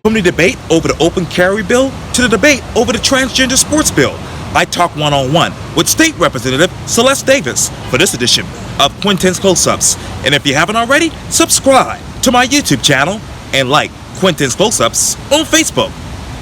From the debate over the open carry bill to the debate over the transgender sports bill, I talk one-on-one with State Representative Sylleste Davis for this edition of Quintin's Close-Ups. And if you haven't already, subscribe to my YouTube channel and like Quintin's Close-Ups on Facebook.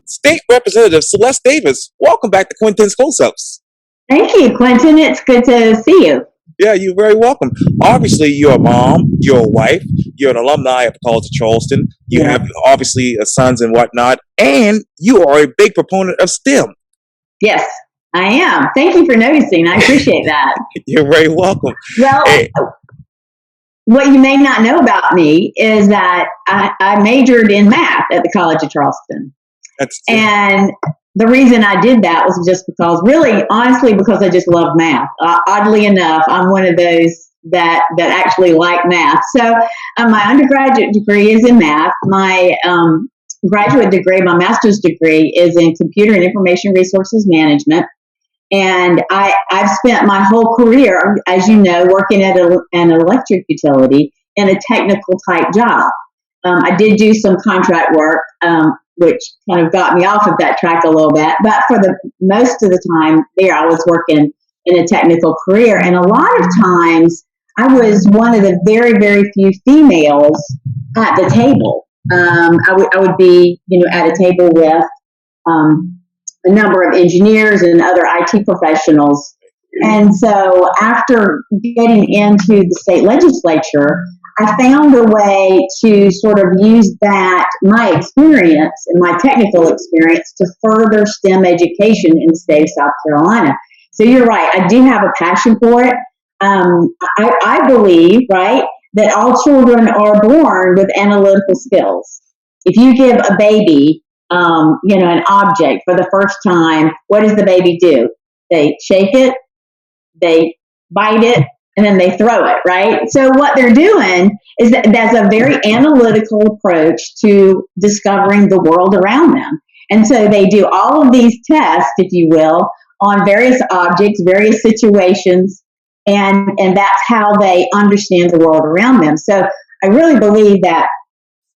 State Representative Sylleste Davis, welcome back to Quintin's Close-Ups. Thank you, Quintin. It's good to see you. Yeah, you're very welcome. Obviously, you're a mom, you're a wife, you're an alumni of the College of Charleston. You have obviously sons and whatnot, and you are a big proponent of STEM. Yes, I am. Thank you for noticing. I appreciate that. You're very welcome. Well, what you may not know about me is that I majored in math at the College of Charleston. And the reason I did that was just because, really, honestly, because I just love math. Oddly enough, I'm one of those that actually like math. So my undergraduate degree is in math. My graduate degree, my master's degree, is in computer and information resources management. And I've spent my whole career, as you know, working at an electric utility in a technical type job. I did do some contract work, which kind of got me off of that track a little bit. But for the most of the time there, I was working in a technical career. And a lot of times I was one of the very, very few females at the table. I would be, at a table with a number of engineers and other IT professionals. And so after getting into the state legislature, I found a way to sort of use my experience and my technical experience to further STEM education in the state of South Carolina. So you're right, I do have a passion for it. I believe, right, that all children are born with analytical skills. If you give a baby, an object for the first time, what does the baby do? They shake it, they bite it, and then they throw it, right? So what they're doing is that's a very analytical approach to discovering the world around them. And so they do all of these tests, if you will, on various objects, various situations, and that's how they understand the world around them. So I really believe that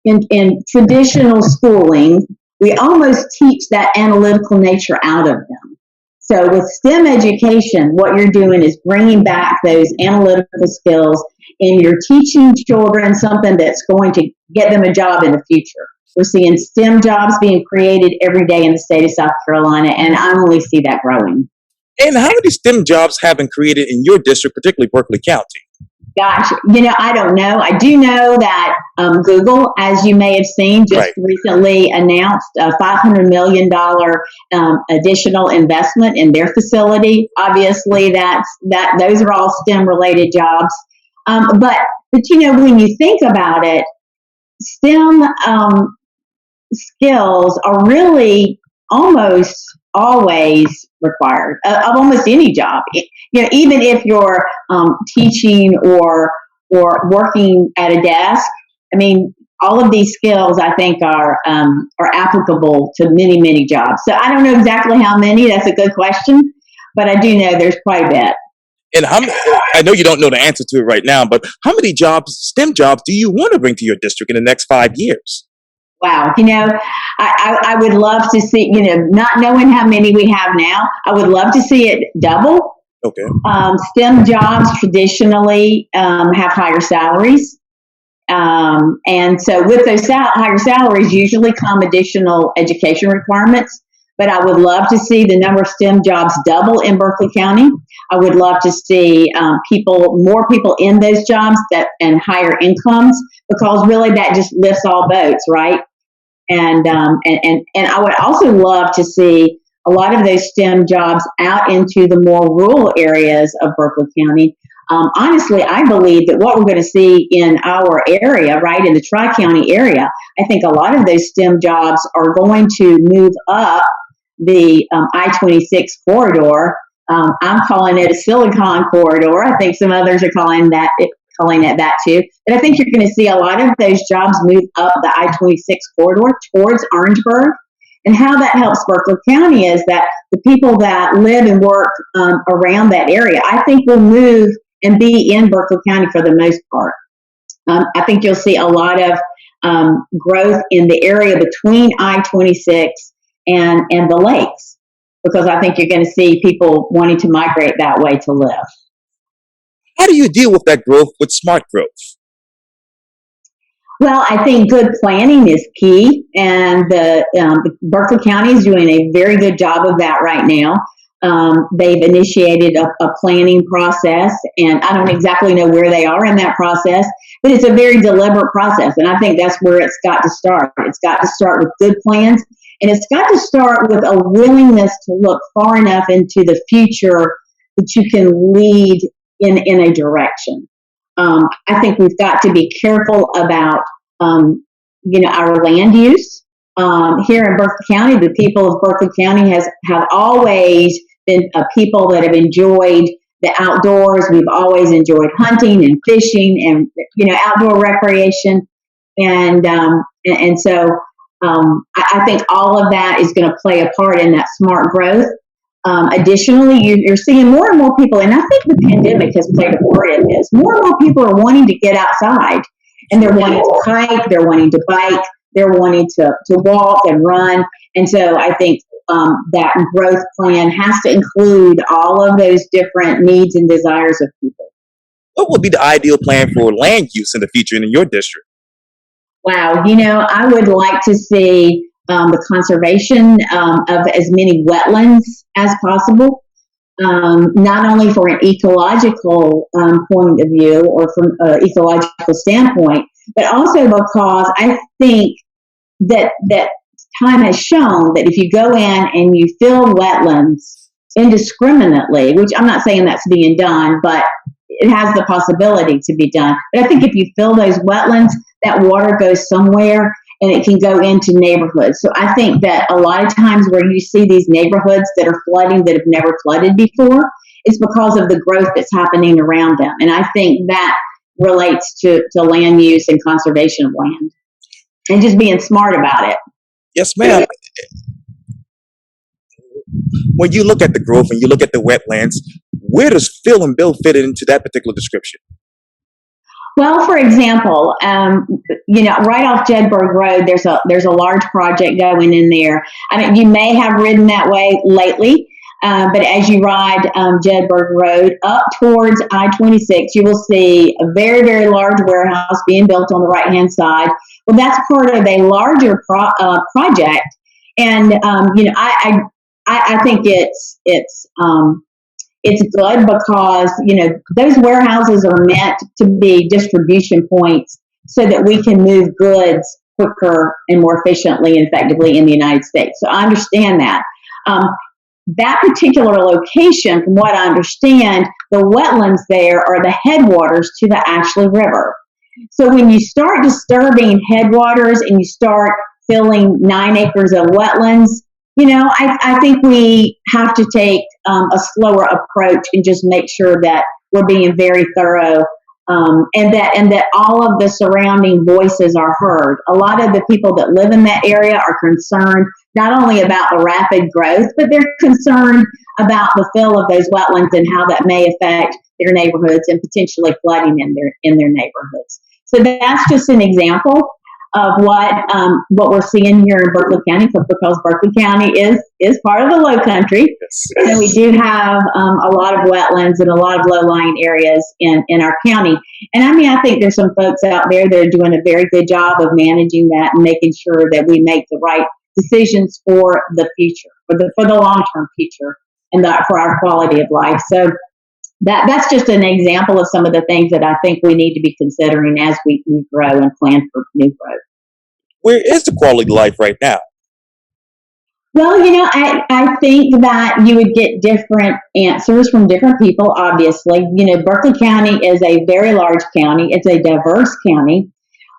in traditional schooling, we almost teach that analytical nature out of them. So with STEM education, what you're doing is bringing back those analytical skills, and you're teaching children something that's going to get them a job in the future. We're seeing STEM jobs being created every day in the state of South Carolina, and I only see that growing. And how many STEM jobs have been created in your district, particularly Berkeley County? Gosh, I don't know. I do know that Google, as you may have seen, just recently announced a $500 million additional investment in their facility. Obviously, those are all STEM-related jobs. But when you think about it, STEM skills are really almost always required of almost any job. Even if you're teaching or working at a desk, all of these skills I think are applicable to many, many jobs. So I don't know exactly how many. That's a good question, but I do know there's quite a bit. And I know you don't know the answer to it right now, but how many STEM jobs do you want to bring to your district in the next 5 years? Wow. I would love to see, not knowing how many we have now, I would love to see it double. Okay. STEM jobs traditionally have higher salaries. And so with those higher salaries usually come additional education requirements. But I would love to see the number of STEM jobs double in Berkeley County. I would love to see more people in those jobs and higher incomes, because really that just lifts all boats, right? And I would also love to see a lot of those STEM jobs out into the more rural areas of Berkeley County. Honestly, I believe that what we're going to see in our area, right, in the Tri-County area, I think a lot of those STEM jobs are going to move up the I-26 corridor. I'm calling it a Silicon corridor. I think some others are calling it that too. But I think you're going to see a lot of those jobs move up the I-26 corridor towards Orangeburg. And how that helps Berkeley County is that the people that live and work around that area, I think, will move and be in Berkeley County for the most part. I think you'll see a lot of growth in the area between I-26 and the lakes, because I think you're going to see people wanting to migrate that way to live. How do you deal with that growth with smart growth? Well, I think good planning is key, and Berkeley County is doing a very good job of that right now. They've initiated a planning process, and I don't exactly know where they are in that process, but it's a very deliberate process, and I think that's where it's got to start. It's got to start with good plans, and it's got to start with a willingness to look far enough into the future that you can lead in a direction. I think we've got to be careful about, our land use. Here in Berkeley County, the people of Berkeley County have always been people that have enjoyed the outdoors. We've always enjoyed hunting and fishing and, outdoor recreation. And so I think all of that is going to play a part in that smart growth. Additionally, you're seeing more and more people, and I think the pandemic has played a part in this. More and more people are wanting to get outside, and they're wanting to hike, they're wanting to bike, they're wanting to walk and run. And so I think that growth plan has to include all of those different needs and desires of people. What would be the ideal plan for land use in the future in your district? Wow, I would like to see the conservation of as many wetlands as possible, not only for an ecological point of view or from an ecological standpoint, but also because I think that time has shown that if you go in and you fill wetlands indiscriminately, which I'm not saying that's being done, but it has the possibility to be done. But I think if you fill those wetlands, that water goes somewhere and it can go into neighborhoods. So I think that a lot of times where you see these neighborhoods that are flooding that have never flooded before, it's because of the growth that's happening around them. And I think that relates to land use and conservation of land and just being smart about it. Yes, ma'am. When you look at the growth and you look at the wetlands, where does fill and build fit into that particular description? Well, for example, right off Jedburgh Road, there's a large project going in there. I mean, you may have ridden that way lately, but as you ride Jedburgh Road up towards I-26, you will see a very, very large warehouse being built on the right-hand side. Well, that's part of a larger project, and I think it's good because, those warehouses are meant to be distribution points so that we can move goods quicker and more efficiently and effectively in the United States. So I understand that. That particular location, from what I understand, the wetlands there are the headwaters to the Ashley River. So when you start disturbing headwaters and you start filling 9 acres of wetlands, I think we have to take a slower approach and just make sure that we're being very thorough, and that all of the surrounding voices are heard. A lot of the people that live in that area are concerned not only about the rapid growth, but they're concerned about the fill of those wetlands and how that may affect their neighborhoods and potentially flooding in their neighborhoods. So that's just an example of what we're seeing here in Berkeley County, because Berkeley County is part of the Low Country, and we do have a lot of wetlands and a lot of low-lying areas in our county. And I think there's some folks out there that are doing a very good job of managing that and making sure that we make the right decisions for the future, for the long-term future, and for our quality of life. So that's just an example of some of the things that I think we need to be considering as we grow and plan for new growth. Where is the quality of life right now? Well, I think that you would get different answers from different people, obviously. Berkeley County is a very large county. It's a diverse county.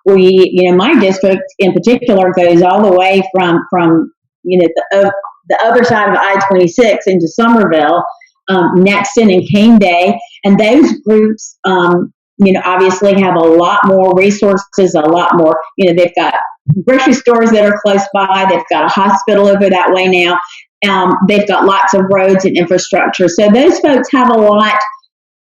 My district in particular goes all the way from the other side of I-26 into Somerville, Nexton and Cane Day, and those groups, obviously have a lot more resources, a lot more, they've got grocery stores that are close by, they've got a hospital over that way now, they've got lots of roads and infrastructure. So those folks have a lot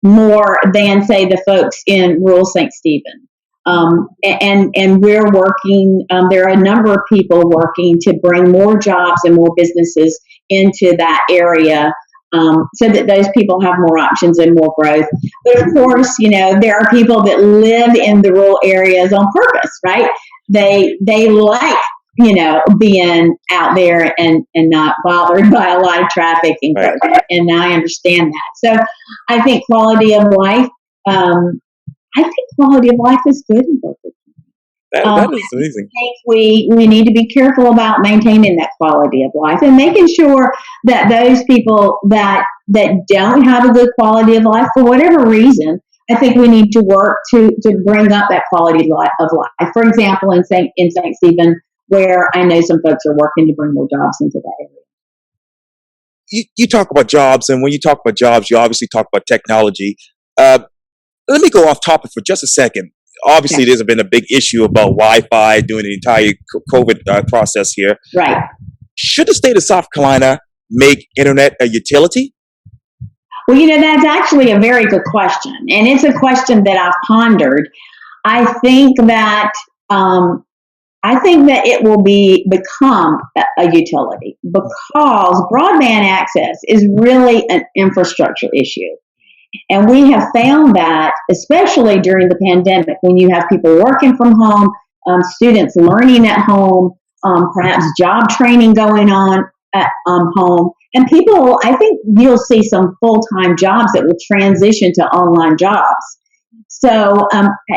more than, say, the folks in rural St. Stephen. And we're working. There are a number of people working to bring more jobs and more businesses into that area, so that those people have more options and more growth. But of course, there are people that live in the rural areas on purpose, right? They like being out there and not bothered by a lot of traffic and growth. And I understand that. So I think quality of life. Quality of life is good in both of them. That is amazing. I think we need to be careful about maintaining that quality of life and making sure that those people that don't have a good quality of life for whatever reason, I think we need to work to bring up that quality of life. For example, in St. Stephen, where I know some folks are working to bring more jobs into that area. You talk about jobs, and when you talk about jobs, you obviously talk about technology. Let me go off topic for just a second. Obviously, there's been a big issue about Wi-Fi during the entire COVID process here. Right. Should the state of South Carolina make internet a utility? Well, that's actually a very good question. And it's a question that I've pondered. I think that it will become a utility because broadband access is really an infrastructure issue. And we have found that, especially during the pandemic, when you have people working from home, students learning at home, perhaps job training going on at home, and people, I think you'll see some full-time jobs that will transition to online jobs. So,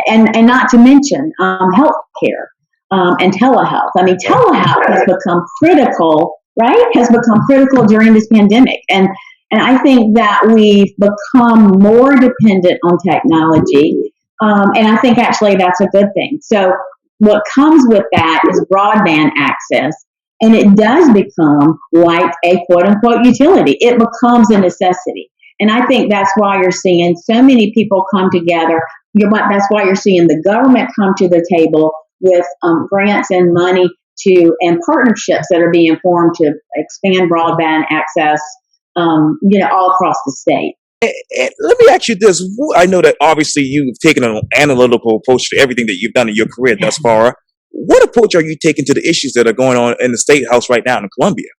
and not to mention healthcare and telehealth. I mean, telehealth has become critical, right? Has become critical during this pandemic. And I think that we've become more dependent on technology. And I think actually that's a good thing. So what comes with that is broadband access. And it does become like a quote unquote utility. It becomes a necessity. And I think that's why you're seeing so many people come together. That's why you're seeing the government come to the table with grants and money and partnerships that are being formed to expand broadband access all across the state. And let me ask you this. I know that obviously you've taken an analytical approach to everything that you've done in your career thus far. What approach are you taking to the issues that are going on in the State House right now in Colombia?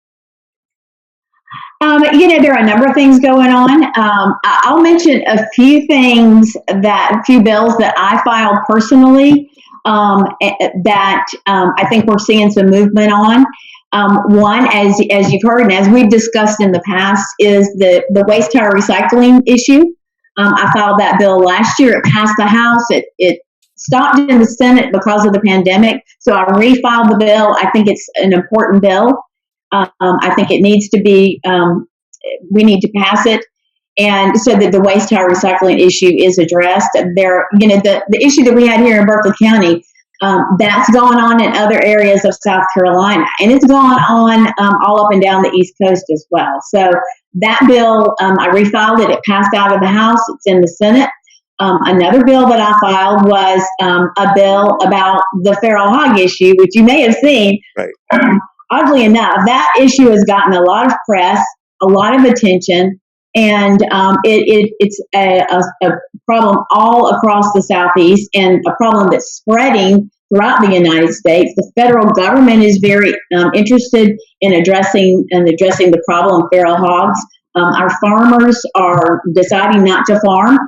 There are a number of things going on. I'll mention a few bills that I filed personally that I think we're seeing some movement on. One, as you've heard and as we've discussed in the past, is the waste tire recycling issue. I filed that bill last year. It passed the House. It stopped in the Senate because of the pandemic. So I refiled the bill. I think it's an important bill. I think it needs to be, we need to pass it. And so that the waste tire recycling issue is addressed. The issue that we had here in Berkeley County, that's gone on in other areas of South Carolina, and it's gone on all up and down the East Coast as well. So that bill, I refiled it. It passed out of the House. It's in the Senate. Another bill that I filed was a bill about the feral hog issue, which you may have seen. Right. Oddly enough, that issue has gotten a lot of press, a lot of attention, and it's a problem all across the Southeast and a problem that's spreading throughout the United States. The federal government is very interested in addressing the problem of feral hogs. Our farmers are deciding not to farm.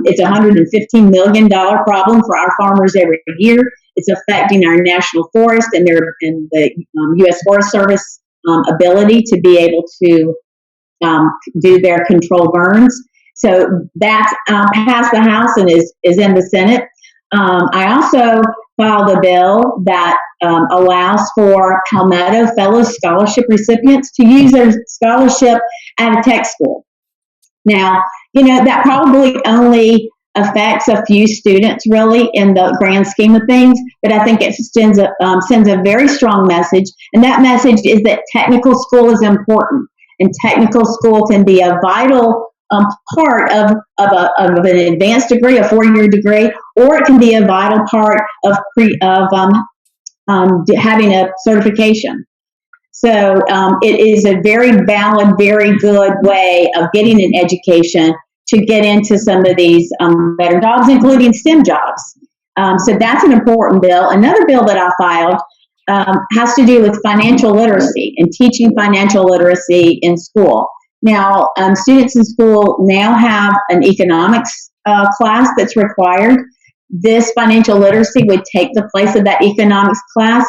It's a $115 million problem for our farmers every year. It's affecting our national forest and the U.S. Forest Service ability to be able to do their controlled burns. So that's passed the House and is in the Senate. I also filed a bill that allows for Palmetto Fellow Scholarship recipients to use their scholarship at a tech school. Now, that probably only affects a few students really in the grand scheme of things, but I think it sends a very strong message. And that message is that technical school is important, and technical school can be a vital part of an advanced degree, a 4-year degree, or it can be a vital part of having a certification. So it is a very valid, very good way of getting an education to get into some of these better jobs, including STEM jobs. So that's an important bill. Another bill that I filed has to do with financial literacy and teaching financial literacy in school. Now, students in school now have an economics class that's required. This financial literacy would take the place of that economics class.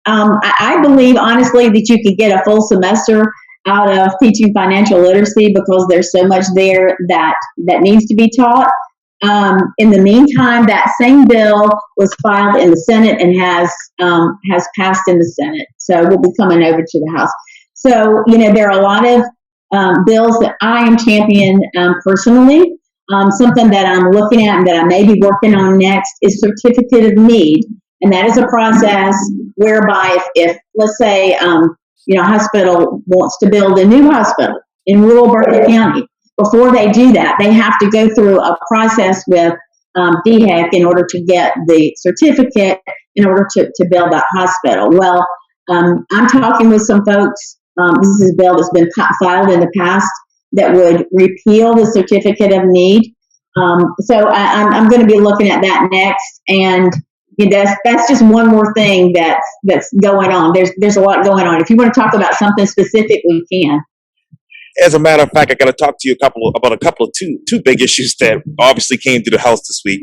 I believe, honestly, that you could get a full semester out of teaching financial literacy because there's so much there that needs to be taught. In the meantime, that same bill was filed in the Senate and has passed in the Senate. So we'll be coming over to the House. So, there are a lot of bills that I am championing personally. Something that I'm looking at and that I may be working on next is certificate of need. And that is a process whereby if let's say, a hospital wants to build a new hospital in rural Berkeley County, before they do that, they have to go through a process with DHEC in order to get the certificate in order to build that hospital. Well, I'm talking with some folks. This is a bill that's been filed in the past that would repeal the certificate of need. So I'm going to be looking at that next, and that's just one more thing that's going on. There's a lot going on. If you want to talk about something specific, we can. As a matter of fact, I got to talk to you about a couple of two big issues that obviously came to the House this week.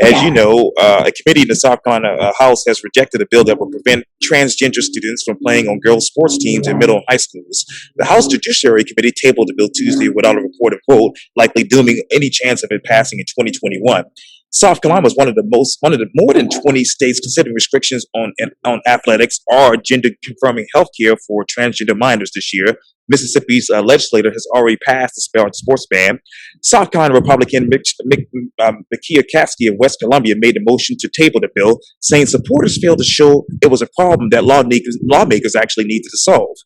As you know, a committee in the South Carolina House has rejected a bill that will prevent transgender students from playing on girls' sports teams in middle and high schools. The House Judiciary Committee tabled the bill Tuesday without a recorded vote, likely dooming any chance of it passing in 2021. South Carolina was one of the more than 20 states considering restrictions on athletics or gender-confirming health care for transgender minors this year. Mississippi's legislator has already passed the sports ban. South Carolina Republican Makia Caskey of West Colombia made a motion to table the bill, saying supporters failed to show it was a problem that lawmakers actually needed to solve.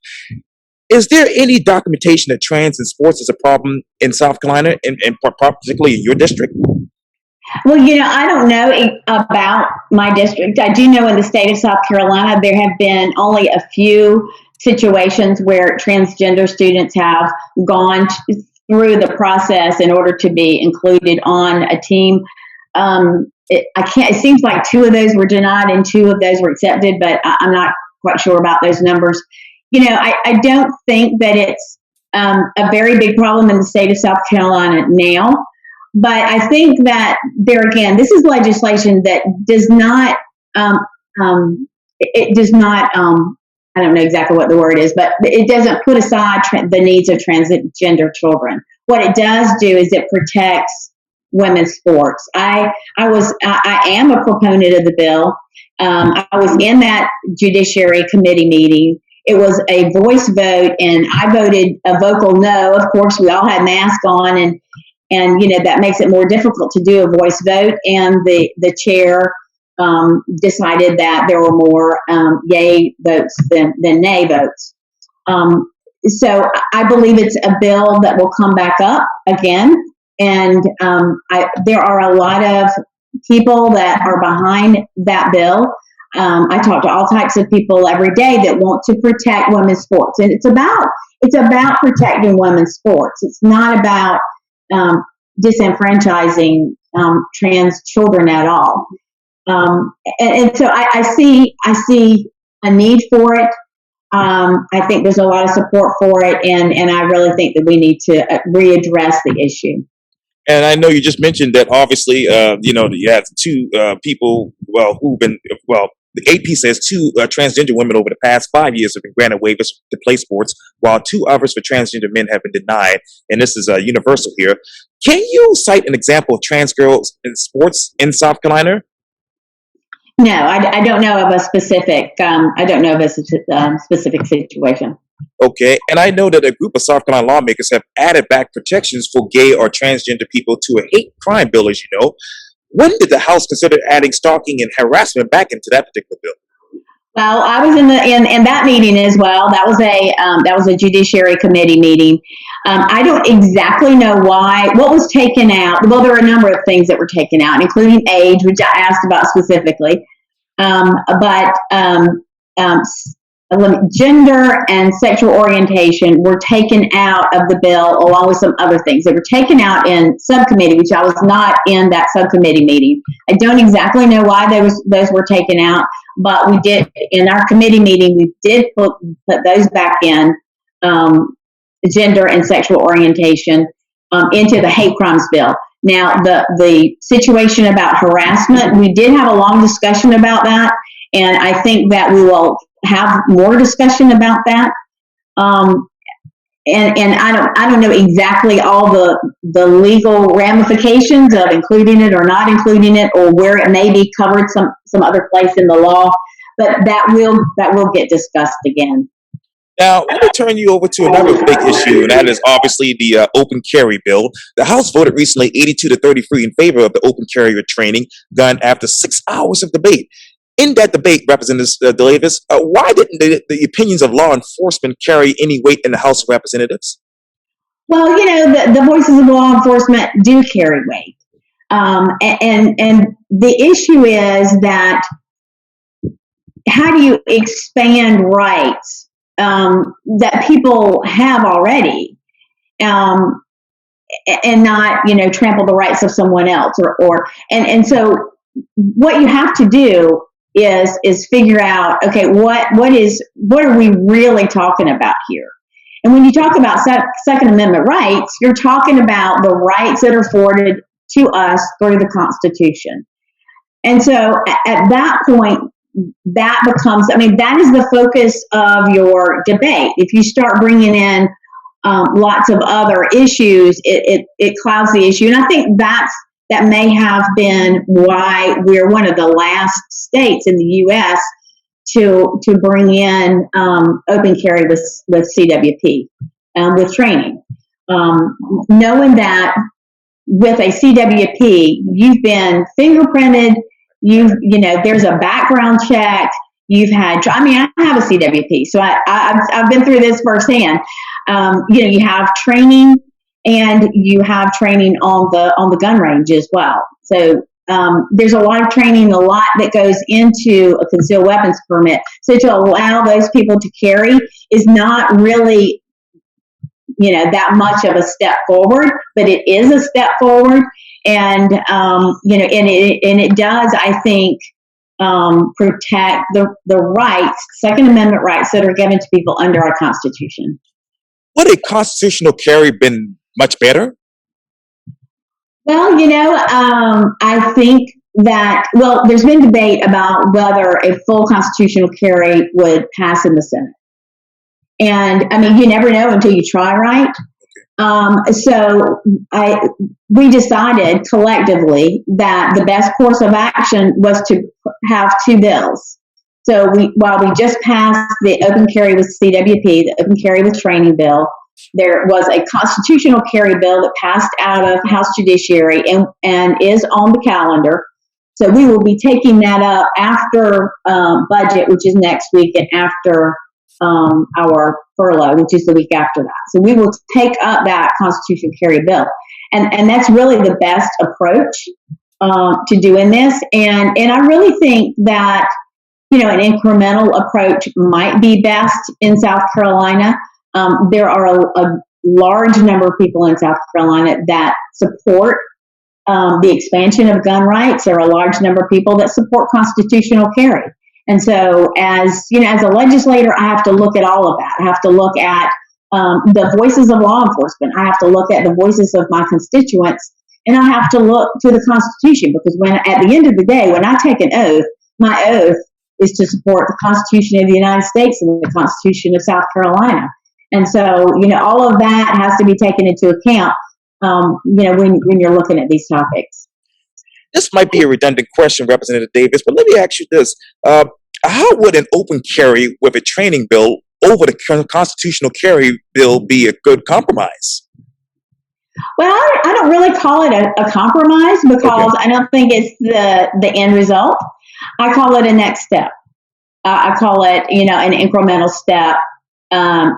Is there any documentation that trans in sports is a problem in South Carolina, and particularly in your district? Well, I don't know about my district. I do know in the state of South Carolina, there have been only a few situations where transgender students have gone through the process in order to be included on a team. It seems like 2 of those were denied and 2 of those were accepted, but I'm not quite sure about those numbers. I don't think that it's a very big problem in the state of South Carolina now. But I think that there again, this is legislation that does not, I don't know exactly what the word is, but it doesn't put aside the needs of transgender children. What it does do is it protects women's sports. I am a proponent of the bill. I was in that Judiciary Committee meeting. It was a voice vote, and I voted a vocal no. Of course, we all had masks on, and that makes it more difficult to do a voice vote. And the chair decided that there were more yay votes than nay votes. So I believe it's a bill that will come back up again. And there are a lot of people that are behind that bill. I talk to all types of people every day that want to protect women's sports, and it's about protecting women's sports. It's not about disenfranchising trans children at all. And so I see a need for it. I think there's a lot of support for it, and I really think that we need to readdress the issue. And I know you just mentioned that obviously, you have 2 people, the AP says 2 transgender women over the past 5 years have been granted waivers to play sports, while 2 others for transgender men have been denied. And this is universal here. Can you cite an example of trans girls in sports in South Carolina? No, I don't know of a specific. I don't know of a specific situation. Okay, and I know that a group of South Carolina lawmakers have added back protections for gay or transgender people to a hate crime bill, as you know. When did the House consider adding stalking and harassment back into that particular bill? Well, I was in that meeting as well. That was a Judiciary Committee meeting. I don't exactly know why. What was taken out? Well, there were a number of things that were taken out, including age, which I asked about specifically. gender and sexual orientation were taken out of the bill along with some other things. They were taken out in subcommittee, which I was not in that subcommittee meeting. I don't exactly know why those were taken out, but we did, in our committee meeting, we did put those back in, gender and sexual orientation, into the hate crimes bill. Now, the situation about harassment, we did have a long discussion about that, and I think that we will have more discussion about that. And I don't know exactly all the legal ramifications of including it or not including it, or where it may be covered some other place in the law, but that will get discussed again. Now, let me turn you over to another big issue, and that is obviously the open carry bill. The House voted recently 82-33 in favor of the open carrier training gun after 6 hours of debate. In that debate, Representative Davis, why didn't the opinions of law enforcement carry any weight in the House of Representatives? Well, the voices of law enforcement do carry weight. And the issue is that how do you expand rights that people have already, and not, trample the rights of someone else, and so what you have to do is figure out, okay, what are we really talking about here? And when you talk about Second Amendment rights, you're talking about the rights that are afforded to us through the Constitution. And so at that point, that becomes, that is the focus of your debate. If you start bringing in lots of other issues, it clouds the issue. And I think that may have been why we're one of the last states in the U.S. to bring in open carry with CWP, with training. Knowing that with a CWP, you've been fingerprinted, there's a background check, you've had, I have a CWP, so I've been through this firsthand. You have training, and you have training on the gun range as well. So there's a lot of training, a lot that goes into a concealed weapons permit. So to allow those people to carry is not really, that much of a step forward, but it is a step forward, and and it does, I think, protect the rights, Second Amendment rights that are given to people under our Constitution. Would a constitutional carry been much better? Well, I think that, there's been debate about whether a full constitutional carry would pass in the Senate. And you never know until you try, right? So we decided collectively that the best course of action was to have two bills. So while we just passed the open carry with CWP, the open carry with training bill, there was a constitutional carry bill that passed out of House Judiciary and is on the calendar. So we will be taking that up after budget, which is next week, and after our furlough, which is the week after that. So we will take up that constitutional carry bill. And that's really the best approach to doing this. And I really think that, an incremental approach might be best in South Carolina. There are a large number of people in South Carolina that support the expansion of gun rights. There are a large number of people that support constitutional carry. And so as a legislator, I have to look at all of that. I have to look at the voices of law enforcement. I have to look at the voices of my constituents, and I have to look to the Constitution, because at the end of the day, when I take an oath, my oath is to support the Constitution of the United States and the Constitution of South Carolina. And so, all of that has to be taken into account, when you're looking at these topics. This might be a redundant question, Representative Davis, but let me ask you this. How would an open carry with a training bill over the constitutional carry bill be a good compromise? Well, I don't really call it a compromise, because I don't think it's the end result. I call it a next step. I call it, an incremental step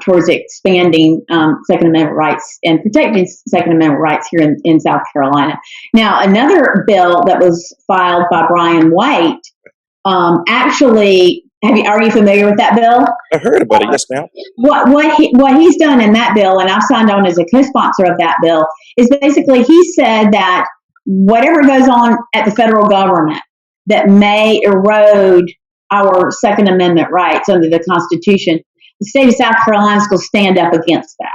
towards expanding Second Amendment rights and protecting Second Amendment rights here in South Carolina. Now, another bill that was filed by Brian White actually Are you familiar with that bill? I heard about it. Yes, ma'am. What he's done in that bill, and I've signed on as a co-sponsor of that bill, is basically he said that whatever goes on at the federal government that may erode our Second Amendment rights under the Constitution, the state of South Carolina is going to stand up against that.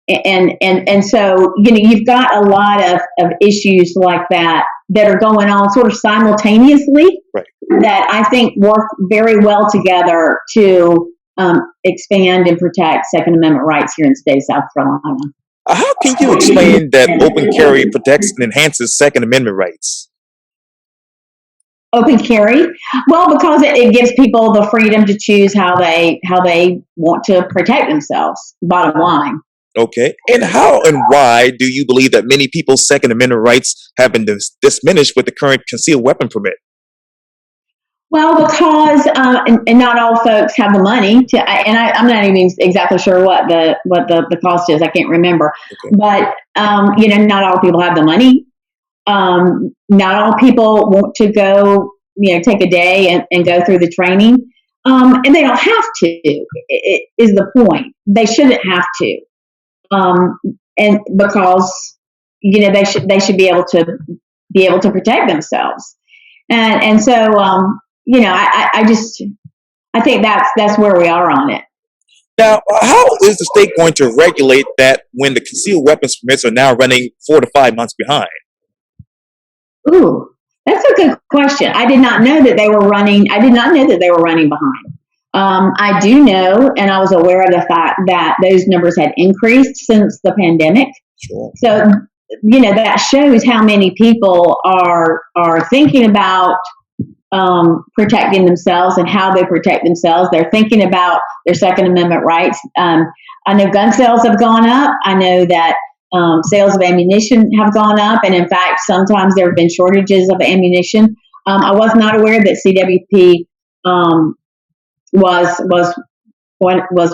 And so, you've got a lot of issues like that are going on sort of simultaneously, right, that I think work very well together to expand and protect Second Amendment rights here in the state of South Carolina. How can you explain that open carry protects and enhances Second Amendment rights? Open carry? Well, because it gives people the freedom to choose how they want to protect themselves, bottom line. Okay. And how and why do you believe that many people's Second Amendment rights have been diminished with the current concealed weapon permit? Well, because and not all folks have the money to, and I'm not even exactly sure what the cost is. I can't remember, okay. But not all people have the money. Not all people want to go, take a day and go through the training, and they don't have to. It is the point. They shouldn't have to. And because they should be able to protect themselves, and so I think that's where we are on it. Now, how is the state going to regulate that when the concealed weapons permits are now running 4 to 5 months behind? Ooh, that's a good question. I did not know that they were running. I did not know that they were running behind. I do know, and I was aware of the fact that those numbers had increased since the pandemic. Sure. So, that shows how many people are thinking about protecting themselves and how they protect themselves. They're thinking about their Second Amendment rights. I know gun sales have gone up. I know that sales of ammunition have gone up, and in fact, sometimes there have been shortages of ammunition. I was not aware that CWP was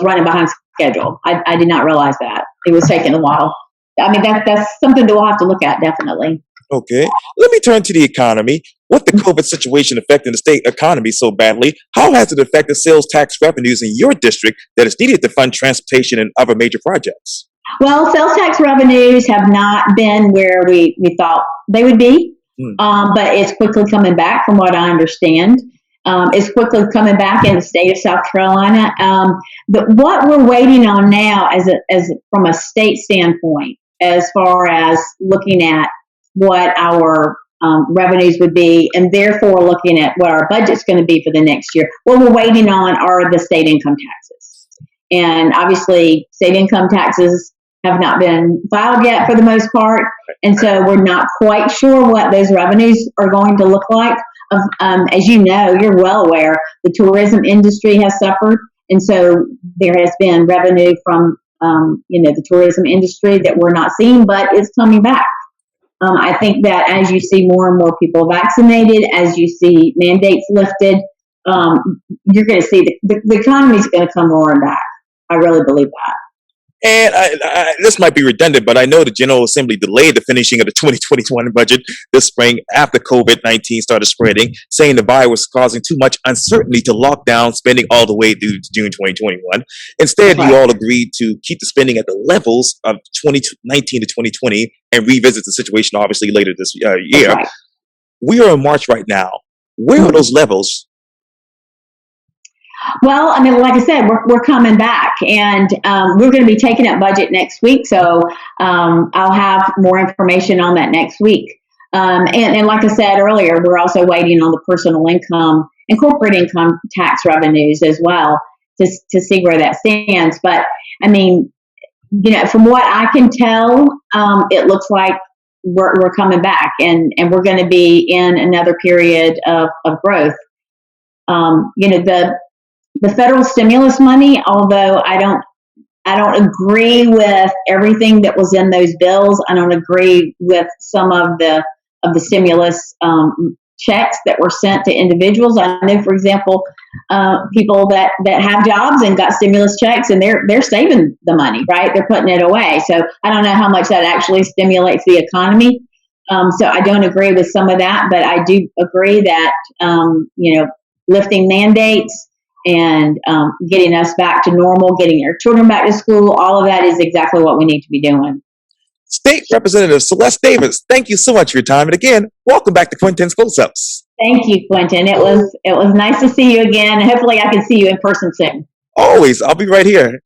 running behind schedule. I did not realize that. It was taking a while. I mean, that's something that we'll have to look at, definitely. Okay. Let me turn to the economy. With the COVID situation affecting the state economy so badly, how has it affected sales tax revenues in your district that is needed to fund transportation and other major projects? Well, sales tax revenues have not been where we thought they would be, but it's quickly coming back from what I understand. It's quickly coming back in the state of South Carolina. What we're waiting on now as from a state standpoint, as far as looking at what our revenues would be, and therefore looking at what our budget's going to be for the next year, what we're waiting on are the state income taxes. And obviously, state income taxes have not been filed yet for the most part, and so we're not quite sure what those revenues are going to look like. As you know, you're well aware, the tourism industry has suffered, and so there has been revenue from the tourism industry that we're not seeing, but it's coming back. I think that as you see more and more people vaccinated, as you see mandates lifted, you're going to see the economy is going to come roaring back. I really believe that. And this might be redundant, but I know the General Assembly delayed the finishing of the 2021 budget this spring after COVID-19 started spreading, saying the virus was causing too much uncertainty to lock down spending all the way through to June 2021. Instead, you all agreed to keep the spending at the levels of 2019 to 2020 and revisit the situation, obviously, later this year. Right. We are in March right now. Where are those levels? Well, I mean, like I said, we're coming back, and we're going to be taking up budget next week. So I'll have more information on that next week. And like I said earlier, we're also waiting on the personal income and corporate income tax revenues as well to see where that stands. But I mean, from what I can tell, it looks like we're coming back, and we're going to be in another period of growth. The federal stimulus money, although I don't agree with everything that was in those bills. I don't agree with some of the stimulus checks that were sent to individuals. I know, for example, people that have jobs and got stimulus checks, and they're saving the money, right? They're putting it away. So I don't know how much that actually stimulates the economy. So I don't agree with some of that, but I do agree that lifting mandates and getting us back to normal, getting our children back to school. All of that is exactly what we need to be doing. State Representative Sylleste Davis, thank you so much for your time. And again, welcome back to Quintin's Close-Ups. Thank you, Quintin. It was nice to see you again. Hopefully I can see you in person soon. Always. I'll be right here.